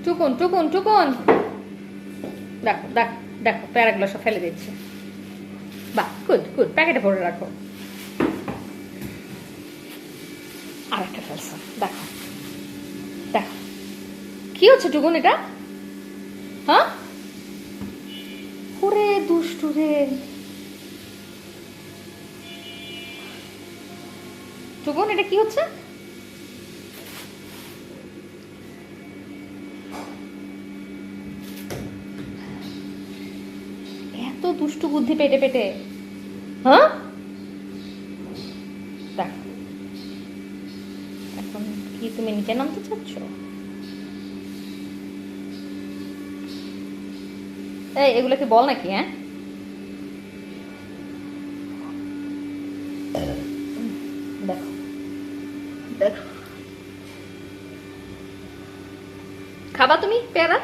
টুকুন টুকুন টুকুন, দেখো দেখো দেখো প্যারাগুলো সব ফেলে দিচ্ছে। বাহ, গুড গুড, প্যাকেটে ভরে রাখো। আর একটা ফেলছো, দেখো দেখো কি হচ্ছে টুকুন এটা? হ্যাঁ, ওরে দুষ্টু রে। টুকুন এটা কি হচ্ছে? এত দুষ্টু বুদ্ধি পেটে পেটে, হ্যাঁ? দেখো এখন কি তুমি নিচে নামতে চাচ্ছ? এই এগুলো কি বল নাকি? হ্যাঁ, দেখো দেখো, খাবা তুমি পেয়ারা?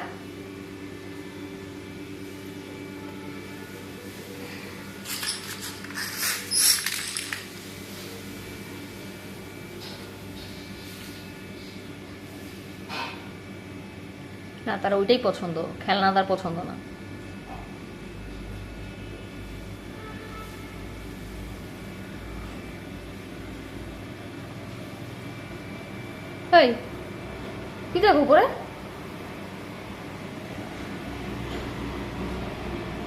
না, তার ওইটাই পছন্দ, খেলনা তার পছন্দ না। এই কি দেখো উপরে?